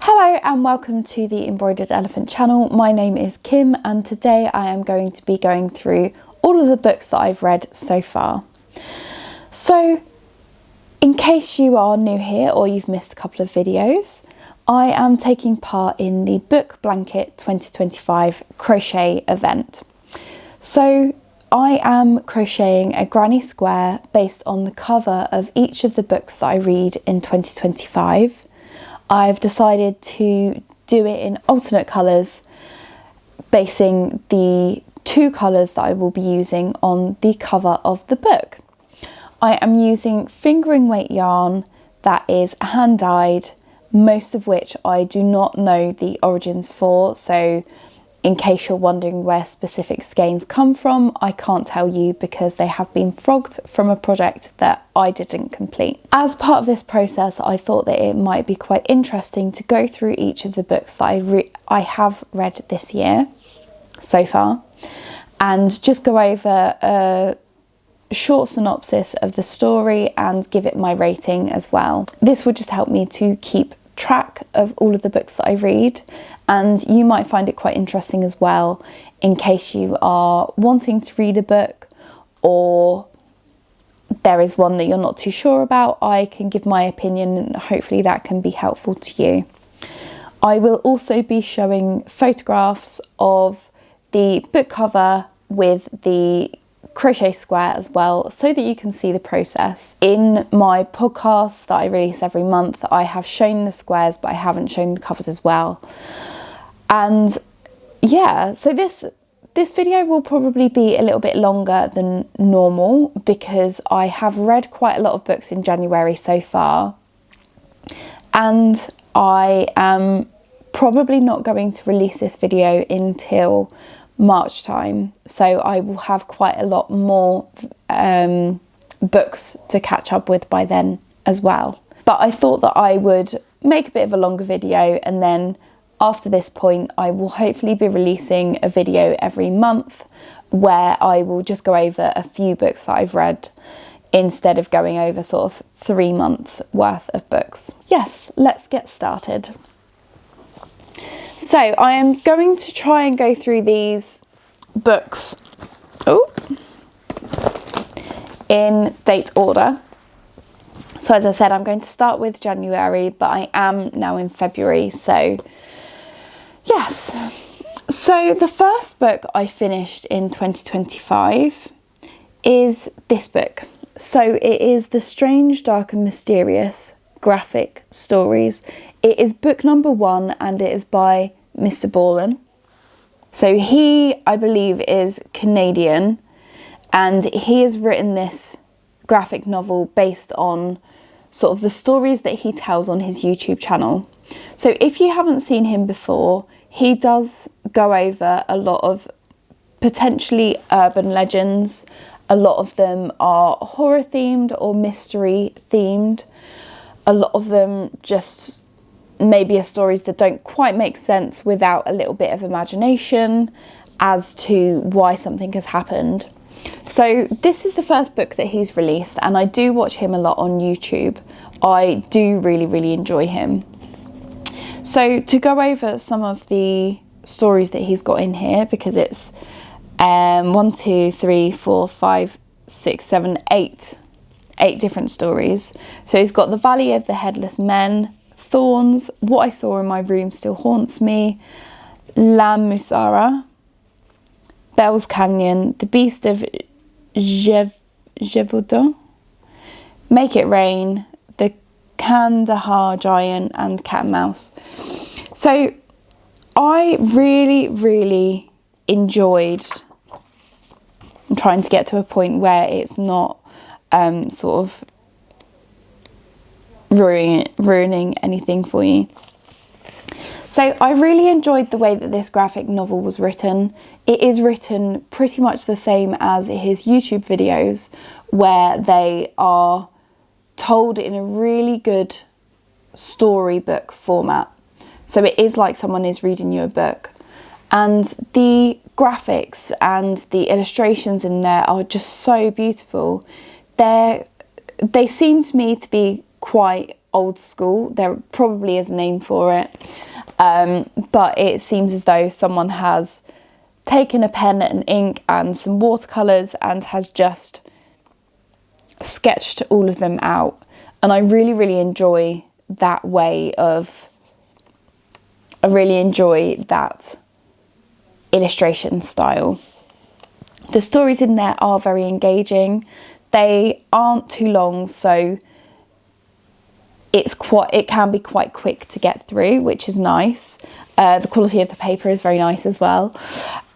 Hello and welcome to the Embroidered Elephant channel. My name is Kim and today I am going to be going through all of the books that I've read so far. So in case you are new here or you've missed a couple of videos, I am taking part in the Book Blanket 2025 crochet event. So I am crocheting a granny square based on the cover of each of the books that I read in 2025. I've decided to do it in alternate colours, basing the two colours that I will be using on the cover of the book. I am using fingering weight yarn that is hand dyed, most of which I do not know the origins for, so in case you're wondering where specific skeins come from, I can't tell you because they have been frogged from a project that I didn't complete. As part of this process, I thought that it might be quite interesting to go through each of the books that I have read this year so far and just go over a short synopsis of the story and give it my rating as well. This will just help me to keep track of all of the books that I read, and you might find it quite interesting as well in case you are wanting to read a book or there is one that you're not too sure about. I can give my opinion and hopefully that can be helpful to you. I will also be showing photographs of the book cover with the crochet square as well, so that you can see the process. In my podcast that I release every month, I have shown the squares but I haven't shown the covers as well. And yeah, so this video will probably be a little bit longer than normal because I have read quite a lot of books in January so far, and I am probably not going to release this video until March time, so I will have quite a lot more books to catch up with by then as well. But I thought that I would make a bit of a longer video, and then after this point I will hopefully be releasing a video every month where I will just go over a few books that I've read instead of going over sort of 3 months worth of books. Yes, let's get started. So I am going to try and go through these books in date order. So as I said, I'm going to start with January, but I am now in February, so yes. So the first book I finished in 2025 is this book. So it is The Strange, Dark and Mysterious Graphic Stories. It is book number 1 and it is by Mr Ballen. So he, I believe, is Canadian, and he has written this graphic novel based on sort of the stories that he tells on his YouTube channel. So if you haven't seen him before, he does go over a lot of potentially urban legends. A lot of them are horror themed or mystery themed. A lot of them just maybe are stories that don't quite make sense without a little bit of imagination as to why something has happened. So this is the first book that he's released, and I do watch him a lot on YouTube. I do really enjoy him. So to go over some of the stories that he's got in here, because it's 1, 2, 3, 4, 5, 6, 7, 8 different stories. So he's got The Valley of the Headless Men, Thorns, What I Saw in My Room Still Haunts Me, La Musara, Bell's Canyon, The Beast of Gévaudan, Make It Rain, The Kandahar Giant, and Cat and Mouse. So I really enjoyed, I'm trying to get to a point where it's not sort of ruining anything for you. So I really enjoyed the way that this graphic novel was written. It is written pretty much the same as his YouTube videos, where they are told in a really good storybook format. So it is like someone is reading you a book, and the graphics and the illustrations in there are just so beautiful. They seem to me to be quite old school. There probably is a name for it, but it seems as though someone has taken a pen and ink and some watercolours and has just sketched all of them out. And I really enjoy that way of, I really enjoy that illustration style. The stories in there are very engaging. They aren't too long, so it can be quite quick to get through, which is nice. The quality of the paper is very nice as well.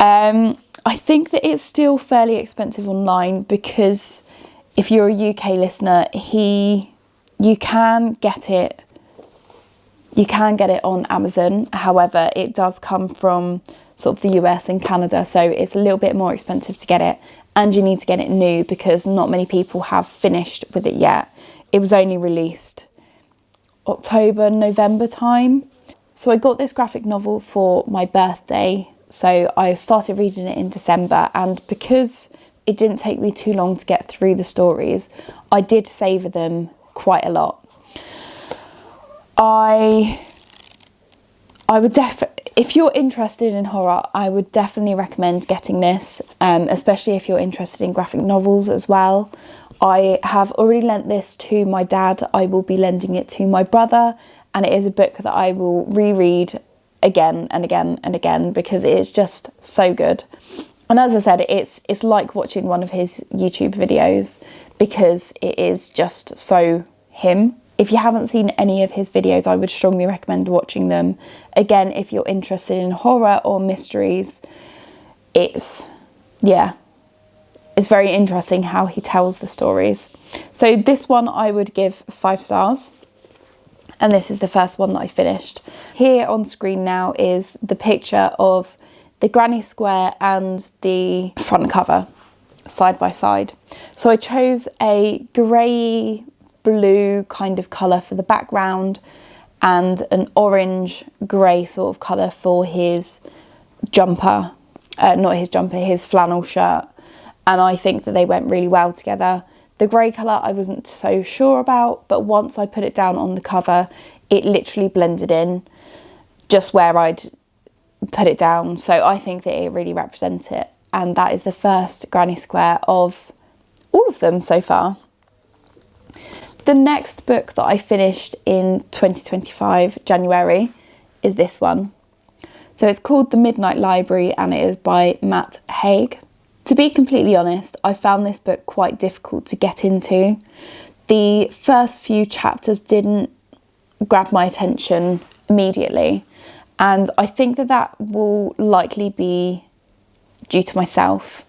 I think that it's still fairly expensive online, because if you're a UK listener, you can get it on Amazon. However, it does come from sort of the US and Canada, so it's a little bit more expensive to get it, and you need to get it new because not many people have finished with it yet. It was only released October, November time. So I got this graphic novel for my birthday, so I started reading it in December, and because it didn't take me too long to get through the stories, I did savour them quite a lot. I would if you're interested in horror, I would definitely recommend getting this, especially if you're interested in graphic novels as well. I have already lent this to my dad. I will be lending it to my brother, and it is a book that I will reread again and again and again because it is just so good. And as I said, it's like watching one of his YouTube videos because it is just so him. If you haven't seen any of his videos, I would strongly recommend watching them. Again, if you're interested in horror or mysteries, it's very interesting how he tells the stories. So this one I would give 5 stars. And this is the first one that I finished. Here on screen now is the picture of the granny square and the front cover side by side. So I chose a grey blue kind of colour for the background and an orange grey sort of colour for his jumper, his flannel shirt, and I think that they went really well together. The grey colour I wasn't so sure about, but once I put it down on the cover, it literally blended in just where I'd put it down, so I think that it really represents it, and that is the first granny square of all of them so far. The next book that I finished in 2025, January, is this one. So it's called The Midnight Library, and it is by Matt Haig. To be completely honest, I found this book quite difficult to get into. The first few chapters didn't grab my attention immediately, and I think that will likely be due to myself.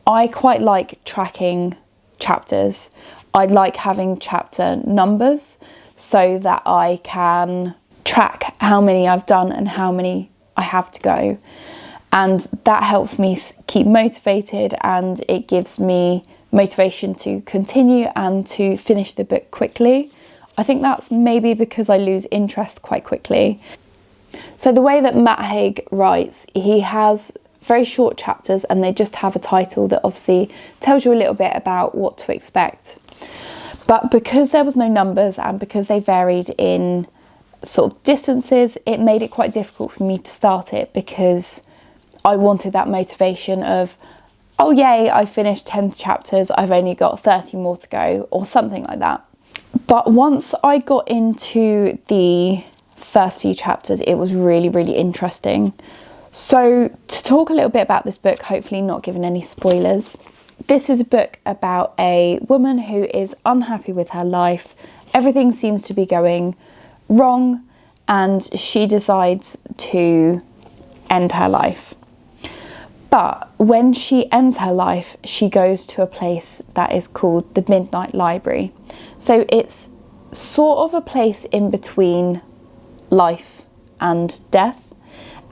I quite like tracking chapters. I like having chapter numbers so that I can track how many I've done and how many I have to go. And that helps me keep motivated, and it gives me motivation to continue and to finish the book quickly. I think that's maybe because I lose interest quite quickly. So the way that Matt Haig writes, he has very short chapters and they just have a title that obviously tells you a little bit about what to expect. But because there was no numbers and because they varied in sort of distances, it made it quite difficult for me to start it because I wanted that motivation of, oh yay, I finished 10 chapters, I've only got 30 more to go, or something like that. But once I got into the first few chapters, it was really interesting. So to talk a little bit about this book, hopefully not giving any spoilers, this is a book about a woman who is unhappy with her life. Everything seems to be going wrong and she decides to end her life. But when she ends her life, she goes to a place that is called the Midnight Library. So it's sort of a place in between life and death.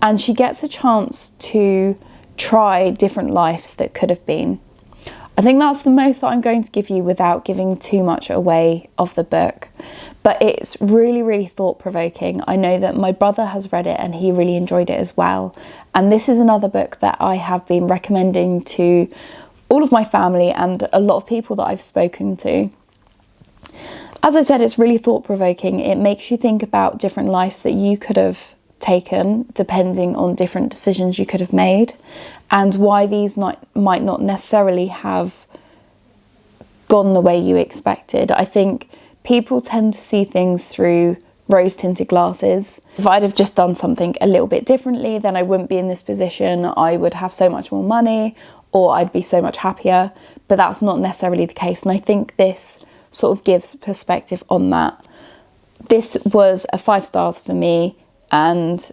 And she gets a chance to try different lives that could have been. I think that's the most that I'm going to give you without giving too much away of the book. But it's really thought-provoking. I know that my brother has read it and he really enjoyed it as well. And this is another book that I have been recommending to all of my family and a lot of people that I've spoken to. As I said, it's really thought-provoking. It makes you think about different lives that you could have taken depending on different decisions you could have made, and why these might not necessarily have gone the way you expected. I think people tend to see things through rose-tinted glasses. If I'd have just done something a little bit differently, then I wouldn't be in this position. I would have so much more money, or I'd be so much happier. But that's not necessarily the case, and I think this sort of gives perspective on that. This was a 5 stars for me, and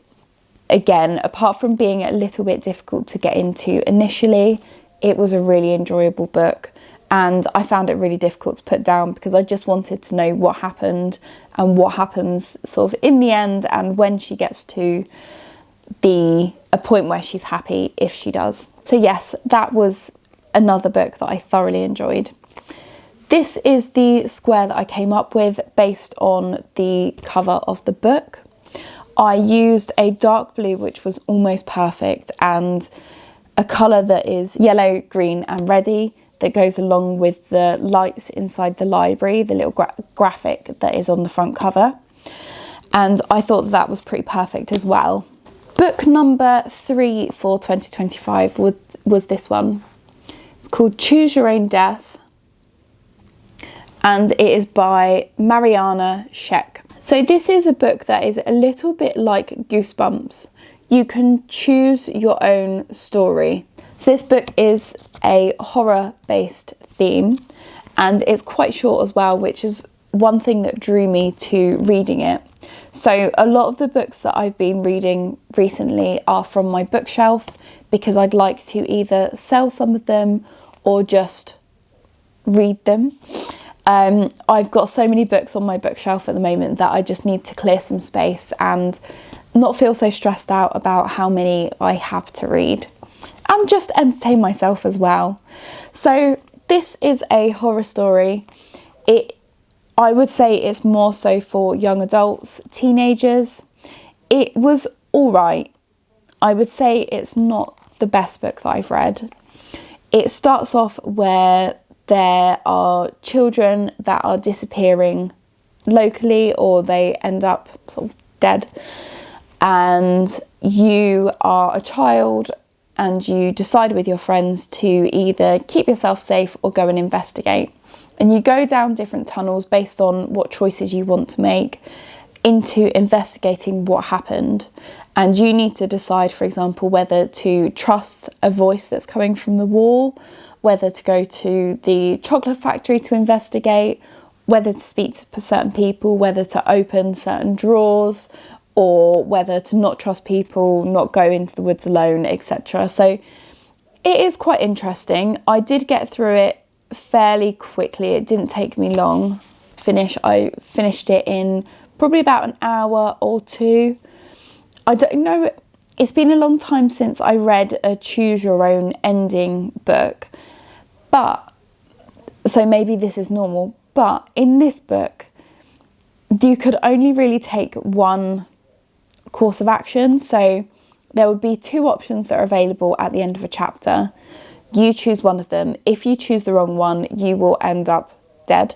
again, apart from being a little bit difficult to get into initially, it was a really enjoyable book, and I found it really difficult to put down because I just wanted to know what happened and what happens sort of in the end, and when she gets to a point where she's happy, if she does. So yes, that was another book that I thoroughly enjoyed. This is the square that I came up with based on the cover of the book. I used a dark blue, which was almost perfect, and a colour that is yellow, green and reddy that goes along with the lights inside the library, the little graphic that is on the front cover. And I thought that was pretty perfect as well. Book number 3 for 2025 was this one. It's called Choose Your Own Death, and it is by Marianna Shek. So this is a book that is a little bit like Goosebumps. You can choose your own story. So this book is a horror-based theme, and it's quite short as well, which is one thing that drew me to reading it. So a lot of the books that I've been reading recently are from my bookshelf, because I'd like to either sell some of them or just read them. I've got so many books on my bookshelf at the moment that I just need to clear some space and not feel so stressed out about how many I have to read, and just entertain myself as well. So this is a horror story. I would say it's more so for young adults, teenagers. It was all right. I would say it's not the best book that I've read. It starts off where there are children that are disappearing locally, or they end up sort of dead, and you are a child and you decide with your friends to either keep yourself safe or go and investigate. And you go down different tunnels based on what choices you want to make into investigating what happened. And you need to decide, for example, whether to trust a voice that's coming from the wall, whether to go to the chocolate factory to investigate, whether to speak to certain people, whether to open certain drawers, or whether to not trust people, not go into the woods alone, etc. So it is quite interesting. I did get through it fairly quickly. It didn't take me long to finish. I finished it in probably about an hour or two. I don't know, it's been a long time since I read a choose your own ending book, but so maybe this is normal, but in this book you could only really take one course of action. So there would be 2 options that are available at the end of a chapter. You choose one of them. If you choose the wrong one, you will end up dead,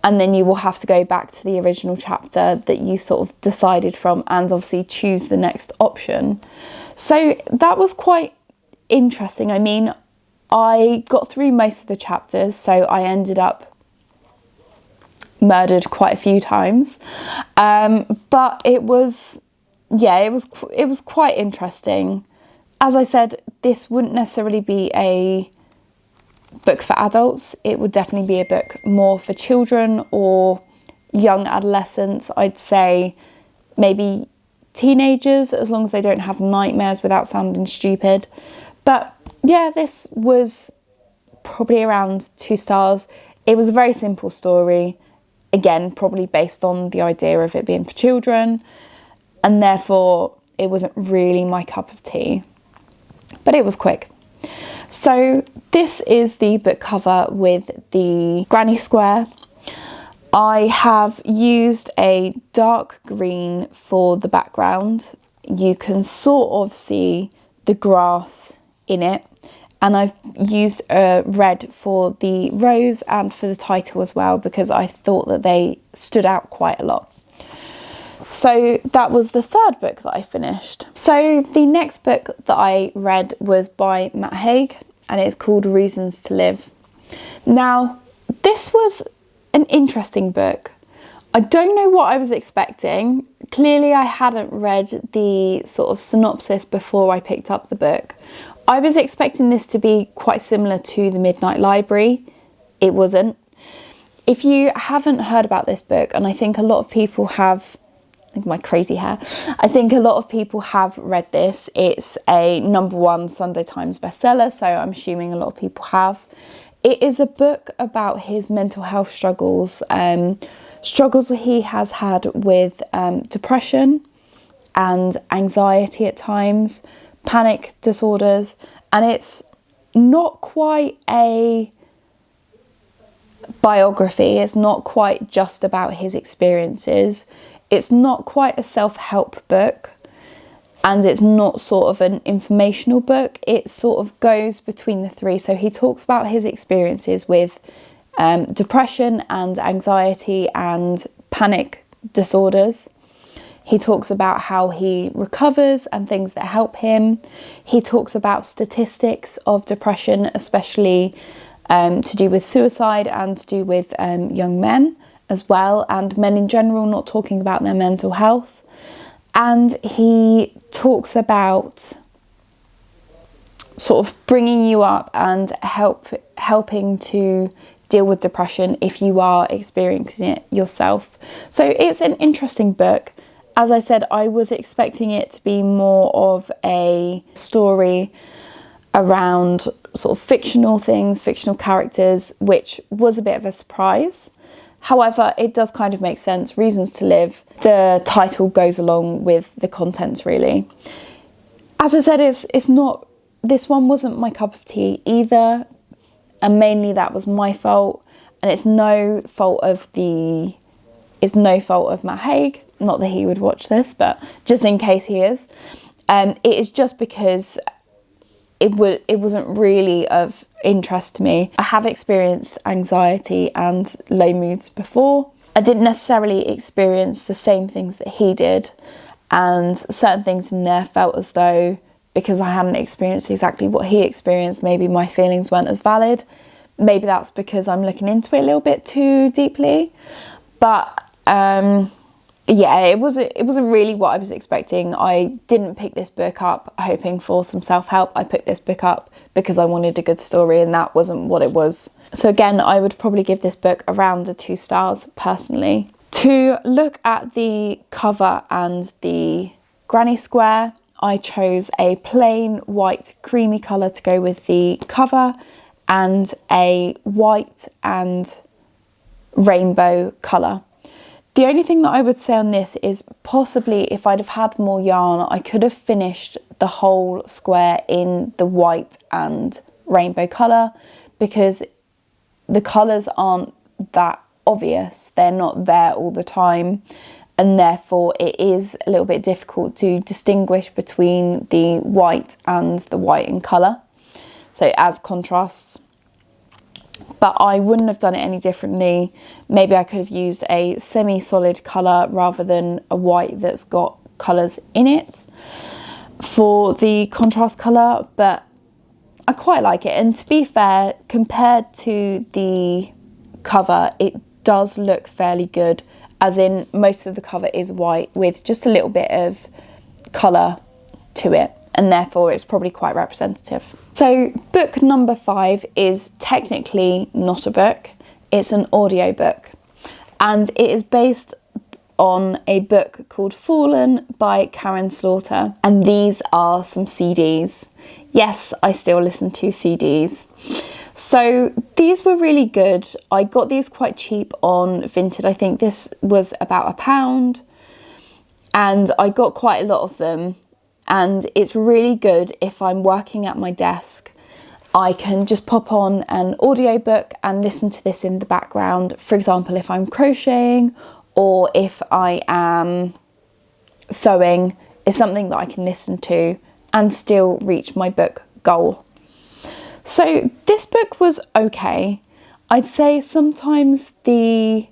and then you will have to go back to the original chapter that you sort of decided from, and obviously choose the next option. So that was quite interesting. I mean, I got through most of the chapters, so I ended up murdered quite a few times, but it was quite interesting. As I said, this wouldn't necessarily be a book for adults. It would definitely be a book more for children or young adolescents. I'd say maybe teenagers, as long as they don't have nightmares without sounding stupid. But yeah, this was probably around 2 stars. It was a very simple story. Again, probably based on the idea of it being for children, and therefore it wasn't really my cup of tea. But it was quick. So this is the book cover with the granny square. I have used a dark green for the background. You can sort of see the grass in it, and I've used red for the rose and for the title as well, because I thought that they stood out quite a lot. So that was the third book that I finished. So the next book that I read was by Matt Haig, and it's called Reasons to Live. Now, this was an interesting book. I don't know what I was expecting. Clearly, I hadn't read the sort of synopsis before I picked up the book. I was expecting this to be quite similar to The Midnight Library. It wasn't. If you haven't heard about this book, and I think a lot of people have, think of my crazy hair. I think a lot of people have read this. It's a #1 Sunday Times bestseller, so I'm assuming a lot of people have. It is a book about his mental health struggles, struggles that he has had with depression and anxiety at times, panic disorders, and it's not quite a biography. It's not quite just about his experiences. It's not quite a self-help book, and it's not sort of an informational book. It sort of goes between the three. So he talks about his experiences with depression and anxiety and panic disorders. He talks about how he recovers and things that help him. He talks about statistics of depression, especially to do with suicide and to do with young men as well, and men in general not talking about their mental health. And he talks about sort of bringing you up and helping to deal with depression if you are experiencing it yourself. So it's an interesting book. As I said, I was expecting it to be more of a story around sort of fictional things, fictional characters, which was a bit of a surprise. However, it does kind of make sense. Reasons to Live, the title goes along with the contents really. As I said, it's not, this one wasn't my cup of tea either, and mainly that was my fault, and it's no fault of Matt Haig. Not that he would watch this, but just in case he is. It is just because it wasn't really of interest to me. I have experienced anxiety and low moods before. I didn't necessarily experience the same things that he did, and certain things in there felt as though, because I hadn't experienced exactly what he experienced, maybe my feelings weren't as valid. Maybe that's because I'm looking into it a little bit too deeply. But yeah, it wasn't really what I was expecting. I didn't pick this book up hoping for some self-help. I picked this book up because I wanted a good story, and that wasn't what it was. So again, I would probably give this book around a 2 stars personally. To look at the cover and the granny square, I chose a plain white creamy colour to go with the cover, and a white and rainbow colour. The only thing that I would say on this is possibly if I'd have had more yarn, I could have finished the whole square in the white and rainbow colour, because the colours aren't that obvious. They're not there all the time, and therefore it is a little bit difficult to distinguish between the white and the white in colour, so as contrasts. But I wouldn't have done it any differently. Maybe I could have used a semi-solid colour rather than a white that's got colours in it for the contrast colour, but I quite like it. And to be fair, compared to the cover, it does look fairly good, as in most of the cover is white with just a little bit of colour to it, and therefore it's probably quite representative. So book number 5 is technically not a book, it's an audio book, and it is based on a book called Fallen by Karin, and these are some CDs. Yes, I still listen to CDs. So these were really good. I got these quite cheap on Vinted. I think this was about £1, and I got quite a lot of them. And it's really good if I'm working at my desk. I can just pop on an audiobook and listen to this in the background. For example, if I'm crocheting or if I am sewing, it's something that I can listen to and still reach my book goal. So this book was okay. I'd say sometimes the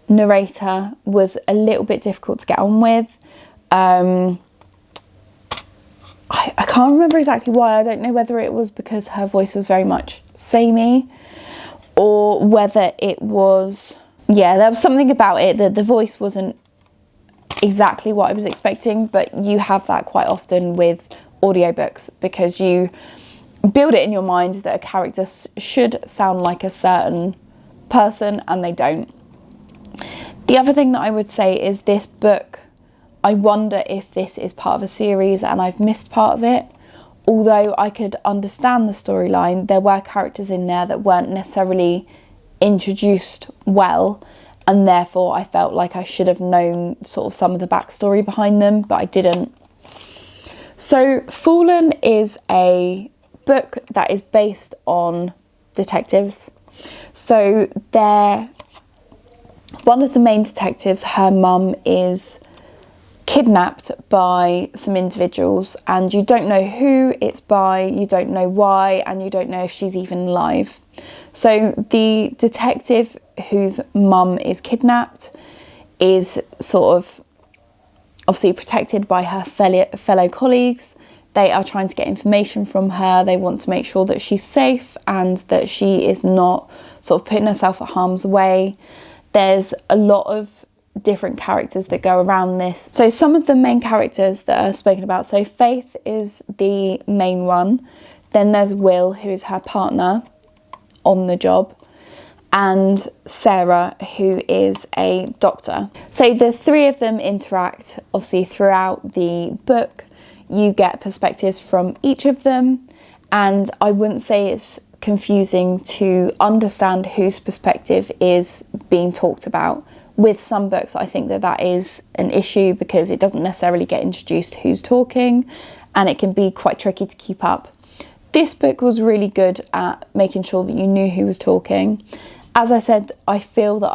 narrator was a little bit difficult to get on with. I can't remember exactly why. I don't know whether it was because her voice was very much samey, or whether it was, yeah, there was something about it that the voice wasn't exactly what I was expecting. But you have that quite often with audiobooks, because you build it in your mind that a character should sound like a certain person, and they don't. The other thing that I would say is this book, I wonder if this is part of a series and I've missed part of it. Although I could understand the storyline, there were characters in there that weren't necessarily introduced well, and therefore I felt like I should have known sort of some of the backstory behind them, but I didn't. So Fallen is a book that is based on detectives. So one of the main detectives, her mum is kidnapped by some individuals, and you don't know who it's by, you don't know why, and you don't know if she's even alive. So the detective whose mum is kidnapped is sort of obviously protected by her fellow colleagues. They are trying to get information from her. They want to make sure that she's safe and that she is not sort of putting herself at harm's way. There's a lot of different characters that go around this. So some of the main characters that are spoken about. So Faith is the main one. Then there's Will, who is her partner on the job, and Sarah, who is a doctor. So the three of them interact obviously throughout the book. You get perspectives from each of them, and I wouldn't say it's confusing to understand whose perspective is being talked about. With some books, I think that is an issue because it doesn't necessarily get introduced who's talking, and it can be quite tricky to keep up. This book was really good at making sure that you knew who was talking. As I said, I feel that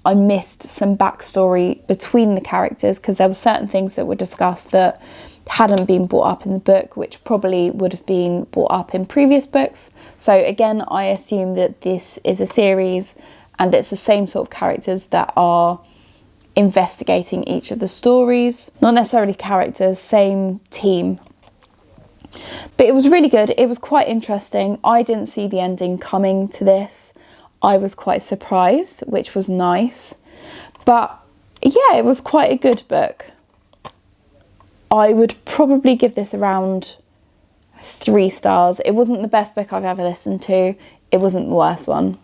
I missed some backstory between the characters, because there were certain things that were discussed that hadn't been brought up in the book, which probably would have been brought up in previous books. So again, I assume that this is a series and it's the same sort of characters that are investigating each of the stories. Not necessarily characters, same team. But it was really good. It was quite interesting. I didn't see the ending coming to this. I was quite surprised, which was nice. But yeah, it was quite a good book. I would probably give this around 3 stars. It wasn't the best book I've ever listened to. It wasn't the worst one.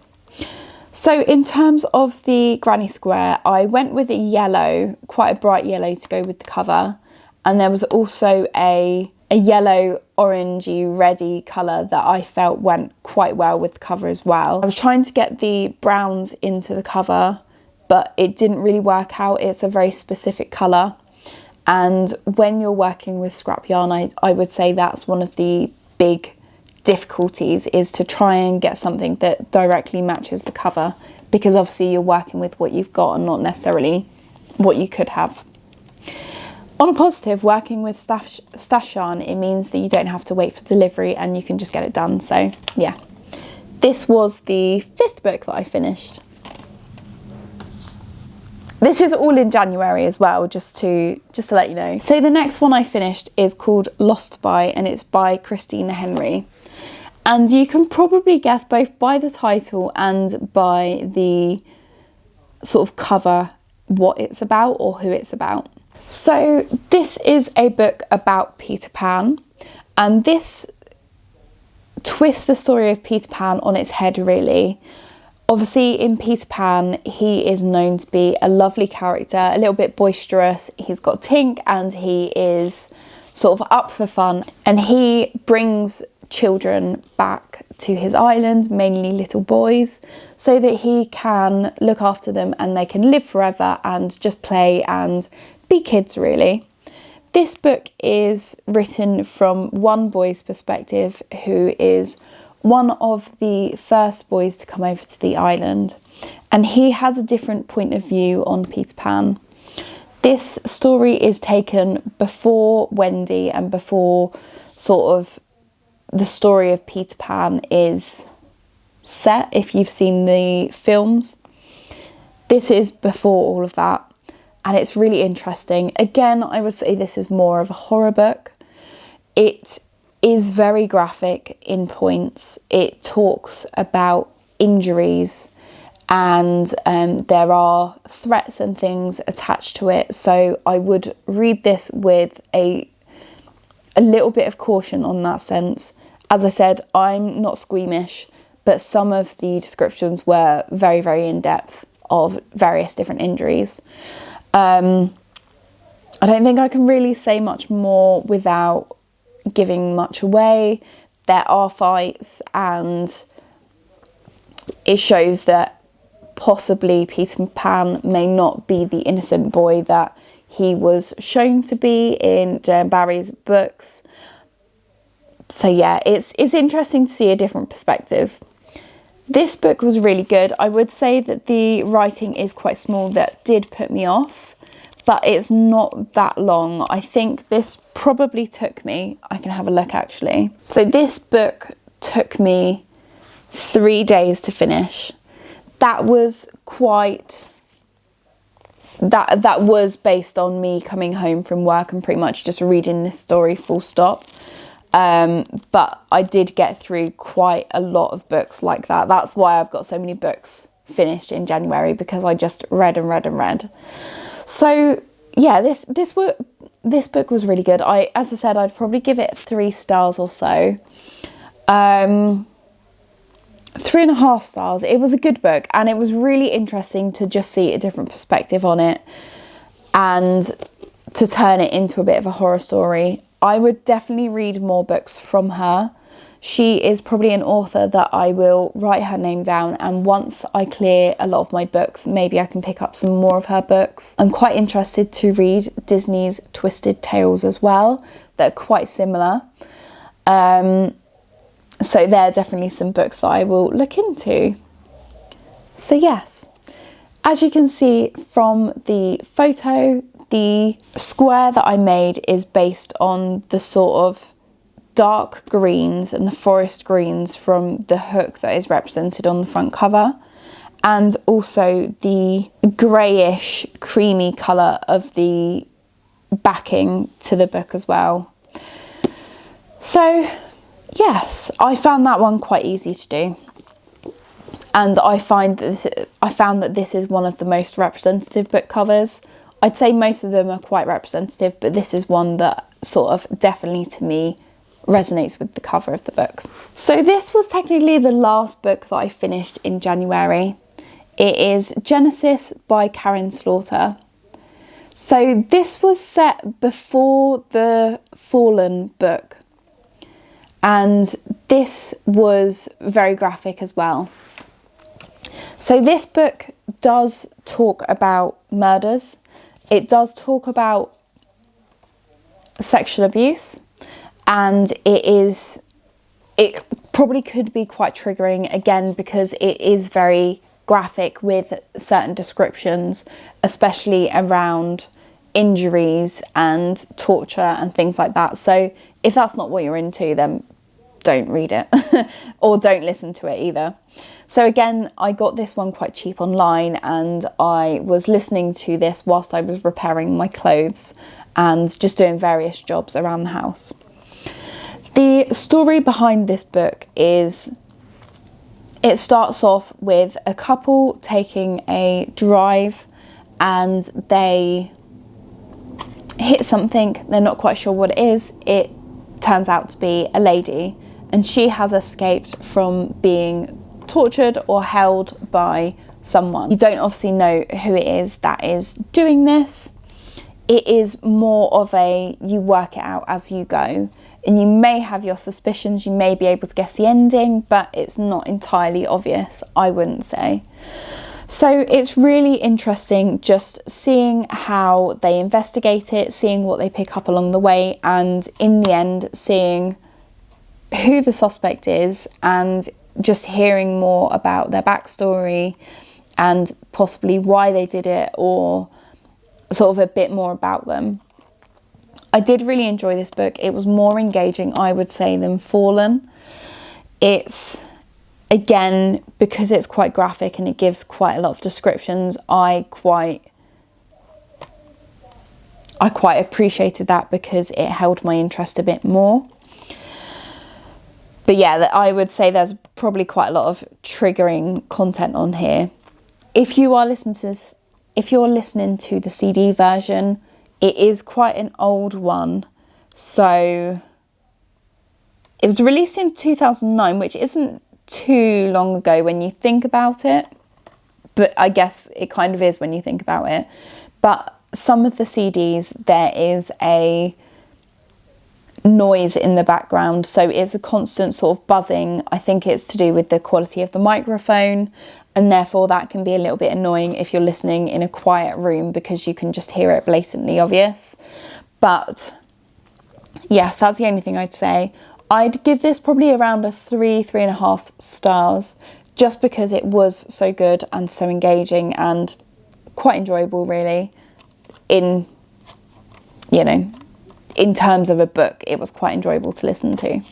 So in terms of the granny square, I went with a yellow, quite a bright yellow to go with the cover. And there was also a yellow, orangey, reddy colour that I felt went quite well with the cover as well. I was trying to get the browns into the cover, but it didn't really work out. It's a very specific colour. And when you're working with scrap yarn, I would say that's one of the big difficulties, is to try and get something that directly matches the cover, because obviously you're working with what you've got and not necessarily what you could have. On a positive, working with stash yarn, it means that you don't have to wait for delivery and you can just get it done. So yeah, this was the 5th book that I finished. This is all in January as well, just to let you know. So the next one I finished is called Lost By, and it's by Christina Henry. And you can probably guess both by the title and by the sort of cover what it's about or who it's about. So this is a book about Peter Pan, and this twists the story of Peter Pan on its head, really. Obviously in Peter Pan, he is known to be a lovely character, a little bit boisterous. He's got tink and he is sort of up for fun, and he brings children back to his island, mainly little boys, so that he can look after them and they can live forever and just play and be kids, really. This book is written from one boy's perspective, who is one of the first boys to come over to the island, and he has a different point of view on Peter Pan. This story is taken before Wendy and before sort of the story of Peter Pan is set, if you've seen the films. This is before all of that, and it's really interesting. Again, I would say this is more of a horror book. It is very graphic in points. It talks about injuries, and there are threats and things attached to it. So I would read this with a little bit of caution on that sense. As I said, I'm not squeamish, but some of the descriptions were very, very in-depth of various different injuries. I don't think I can really say much more without giving much away. There are fights, and it shows that possibly Peter Pan may not be the innocent boy that he was shown to be in J.M. Barrie's books. So yeah, it's interesting to see a different perspective. This book was really good. I would say that the writing is quite small. That did put me off, but it's not that long. I think this probably took me, I can have a look actually. So this book took me 3 days to finish. That was quite, that was based on me coming home from work and pretty much just reading this story full stop. But I did get through quite a lot of books like that. That's why I've got so many books finished in January, because I just read and read and read. So yeah, this book was really good. As I said, I'd probably give it 3 stars or so. 3.5 stars. It was a good book, and it was really interesting to just see a different perspective on it and to turn it into a bit of a horror story. I would definitely read more books from her. She is probably an author that I will write her name down, and once I clear a lot of my books, maybe I can pick up some more of her books. I'm quite interested to read Disney's Twisted Tales as well. They're quite similar. So there are definitely some books that I will look into. So yes, as you can see from the photo, the square that I made is based on the sort of dark greens and the forest greens from the hook that is represented on the front cover, and also the greyish creamy colour of the backing to the book as well. So yes, I found that one quite easy to do, and I found that this is one of the most representative book covers. I'd say most of them are quite representative, but this is one that sort of definitely to me resonates with the cover of the book. So this was technically the last book that I finished in January. It is Genesis by Karin Slaughter. So this was set before the Fallen book, and this was very graphic as well. So this book does talk about murders. It does talk about sexual abuse, and it probably could be quite triggering, again, because it is very graphic with certain descriptions, especially around injuries and torture and things like that. So if that's not what you're into, then don't read it or don't listen to it either. So again, I got this one quite cheap online, and I was listening to this whilst I was repairing my clothes and just doing various jobs around the house. The story behind this book is, it starts off with a couple taking a drive, and they hit something. They're not quite sure what it is. It turns out to be a lady, and she has escaped from being tortured or held by someone. You don't obviously know who it is that is doing this. It is more of a, you work it out as you go, and you may have your suspicions, you may be able to guess the ending, but it's not entirely obvious, I wouldn't say. So it's really interesting just seeing how they investigate it, seeing what they pick up along the way, and in the end seeing who the suspect is, and just hearing more about their backstory and possibly why they did it, or sort of a bit more about them. I did really enjoy this book. It was more engaging, I would say, than Fallen. It's, again, because it's quite graphic and it gives quite a lot of descriptions, I quite appreciated that because it held my interest a bit more. But yeah, I would say there's probably quite a lot of triggering content on here. If you're listening to the CD version, it is quite an old one. So it was released in 2009, which isn't too long ago when you think about it. But I guess it kind of is when you think about it. But some of the CDs, there is a noise in the background, so it's a constant sort of buzzing. I think it's to do with the quality of the microphone, and therefore that can be a little bit annoying if you're listening in a quiet room because you can just hear it blatantly obvious. But yes, that's the only thing I'd say. I'd give this probably around a 3.5 stars, just because it was so good and so engaging and quite enjoyable, really. In terms of a book, it was quite enjoyable to listen to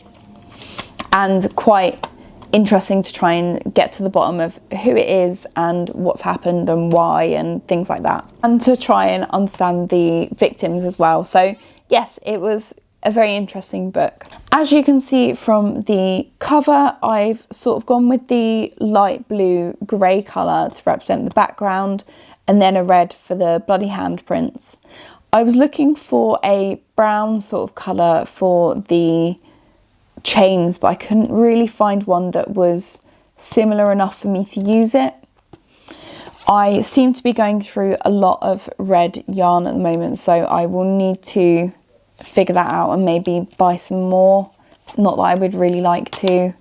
and quite interesting to try and get to the bottom of who it is and what's happened and why and things like that, and to try and understand the victims as well. So yes, it was a very interesting book. As you can see from the cover, I've sort of gone with the light blue grey colour to represent the background, and then a red for the bloody handprints. I was looking for a brown sort of colour for the chains, but I couldn't really find one that was similar enough for me to use it. I seem to be going through a lot of red yarn at the moment, so I will need to figure that out and maybe buy some more. Not that I would really like to.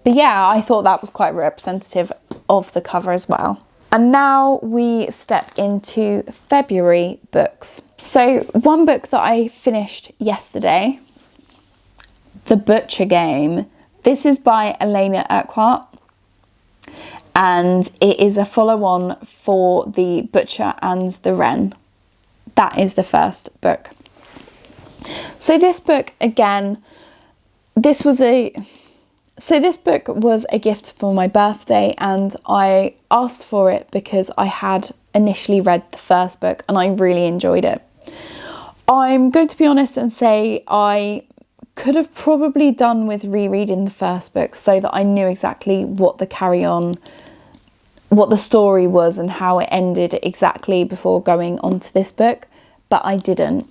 But yeah, I thought that was quite representative of the cover as well. And now we step into February books. So one book that I finished yesterday, The Butcher Game. This is by Alaina Urquhart, and it is a follow-on for The Butcher and the Wren. That is the first book. So this book, again, this book was a gift for my birthday, and I asked for it because I had initially read the first book and I really enjoyed it. I'm going to be honest and say I could have probably done with rereading the first book so that I knew exactly what the story was and how it ended exactly before going on to this book, but I didn't.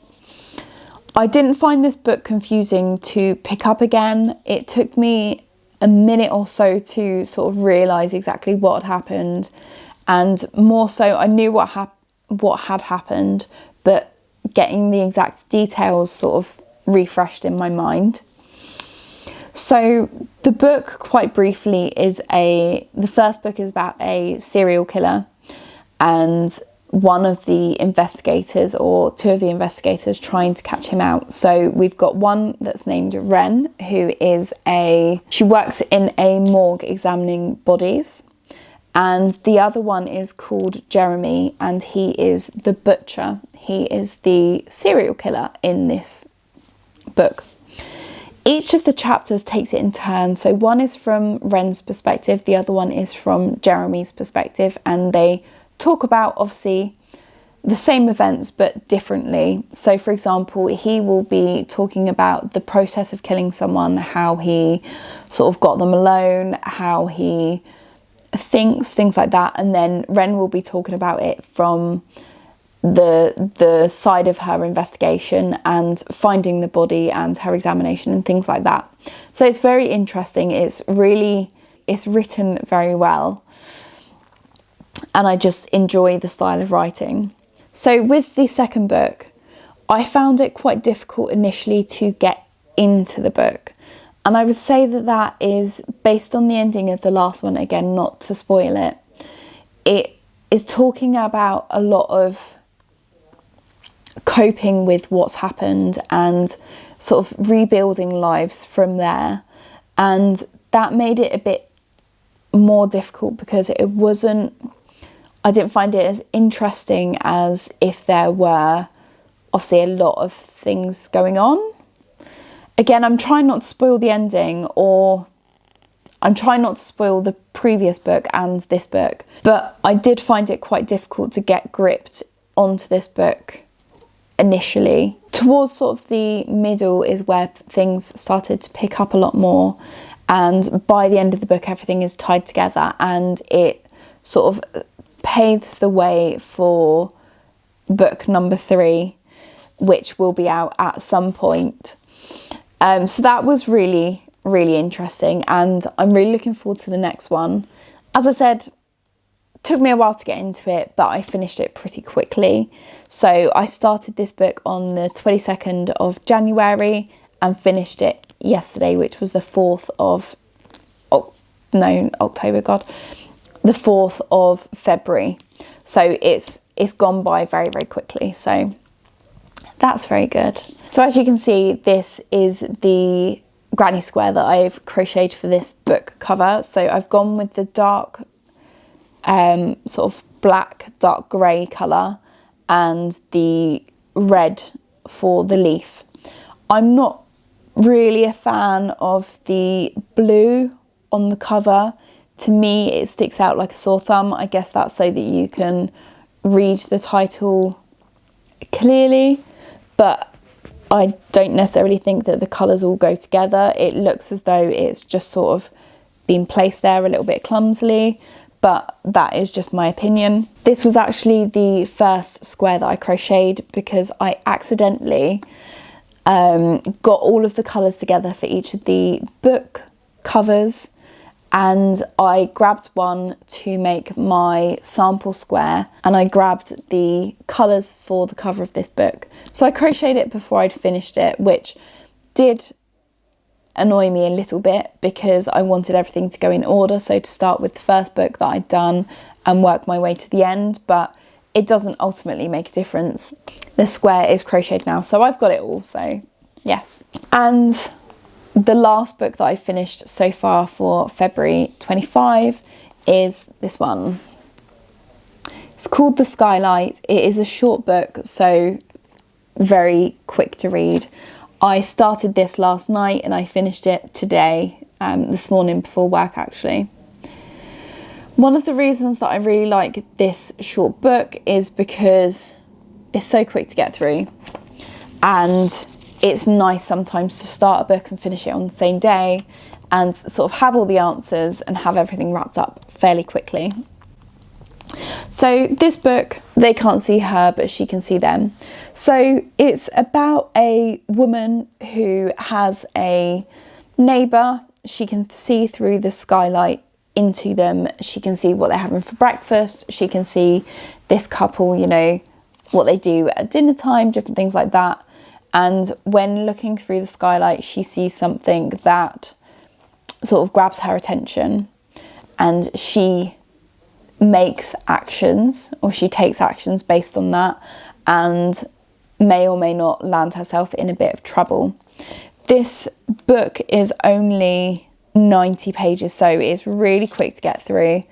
I didn't find this book confusing to pick up again. It took me a minute or so to sort of realise exactly what had happened, and more so I knew what had happened, but getting the exact details sort of refreshed in my mind. So the book, quite briefly, the first book is about a serial killer, and one of the investigators, or two of the investigators, trying to catch him out. So we've got one that's named Wren, who is she works in a morgue examining bodies, and the other one is called Jeremy, and he is the butcher. He is the serial killer in this book. Each of the chapters takes it in turn. So one is from Wren's perspective, the other one is from Jeremy's perspective, and they talk about obviously the same events but differently. So for example, he will be talking about the process of killing someone, how he sort of got them alone, how he thinks, things like that, and then Wren will be talking about it from the side of her investigation and finding the body and her examination and things like that. So it's very interesting. It's written very well, and I just enjoy the style of writing. So with the second book, I found it quite difficult initially to get into the book, and I would say that is based on the ending of the last one. Again, not to spoil it, it is talking about a lot of coping with what's happened and sort of rebuilding lives from there, and that made it a bit more difficult because I didn't find it as interesting as if there were obviously a lot of things going on. Again, I'm trying not to spoil the ending, or I'm trying not to spoil the previous book and this book, but I did find it quite difficult to get gripped onto this book initially. Towards sort of the middle is where things started to pick up a lot more, and by the end of the book everything is tied together, and it sort of paves the way for book number 3, which will be out at some point. So that was really interesting, and I'm really looking forward to the next one. As I said, it took me a while to get into it, but I finished it pretty quickly. So I started this book on the 22nd of January and finished it yesterday, which was the 4th of October, the 4th of February. So it's gone by very quickly, so that's very good. So as you can see, this is the granny square that I've crocheted for this book cover. So I've gone with the dark sort of black dark grey colour and the red for the leaf. I'm not really a fan of the blue on the cover. To me it sticks out like a sore thumb. I guess that's so that you can read the title clearly, but I don't necessarily think that the colours all go together. It looks as though it's just sort of been placed there a little bit clumsily, but that is just my opinion. This was actually the first square that I crocheted because I accidentally got all of the colours together for each of the book covers, and I grabbed one to make my sample square, and I grabbed the colours for the cover of this book. So I crocheted it before I'd finished it, which did annoy me a little bit because I wanted everything to go in order. So to start with the first book that I'd done and work my way to the end, but it doesn't ultimately make a difference. The square is crocheted now, so I've got it all, so yes. And the last book that I finished so far for February 25 is this one. It's called The Skylight. It is a short book, so very quick to read. I started this last night and I finished it today, this morning before work actually. One of the reasons that I really like this short book is because it's so quick to get through, and it's nice sometimes to start a book and finish it on the same day and sort of have all the answers and have everything wrapped up fairly quickly. So this book, they can't see her, but she can see them. So it's about a woman who has a neighbour. She can see through the skylight into them. She can see what they're having for breakfast. She can see this couple, you know, what they do at dinner time, different things like that. And when looking through the skylight, she sees something that sort of grabs her attention, and she makes actions, or she takes actions based on that, and may or may not land herself in a bit of trouble. This book is only 90 pages, so it's really quick to get through.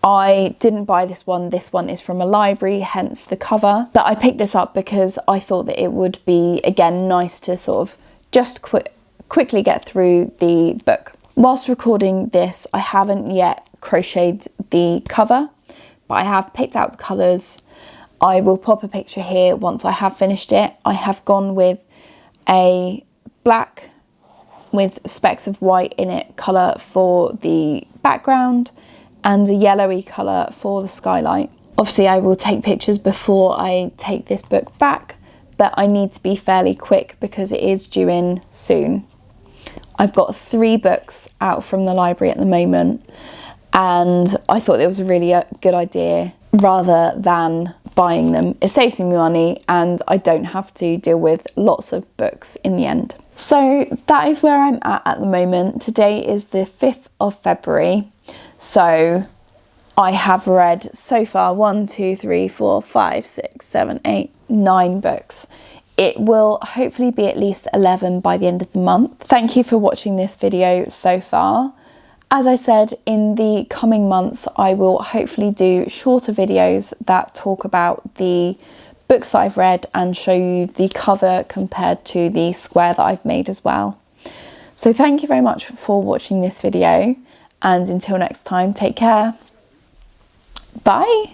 I didn't buy this one. This one is from a library, hence the cover. But I picked this up because I thought that it would be, again, nice to sort of just quickly get through the book. Whilst recording this, I haven't yet crocheted the cover, but I have picked out the colours. I will pop a picture here once I have finished it. I have gone with a black with specks of white in it colour for the background, and a yellowy colour for the skylight. Obviously I will take pictures before I take this book back, but I need to be fairly quick because it is due in soon. I've got 3 books out from the library at the moment, and I thought it was a really good idea rather than buying them. It saves me money and I don't have to deal with lots of books in the end. So that is where I'm at the moment. Today is the 5th of February. So I have read so far 1, 2, 3, 4, 5, 6, 7, 8, 9 books. It will hopefully be at least 11 by the end of the month. Thank you for watching this video so far. As I said, in the coming months, I will hopefully do shorter videos that talk about the books that I've read and show you the cover compared to the square that I've made as well. So thank you very much for watching this video, and until next time, take care. Bye.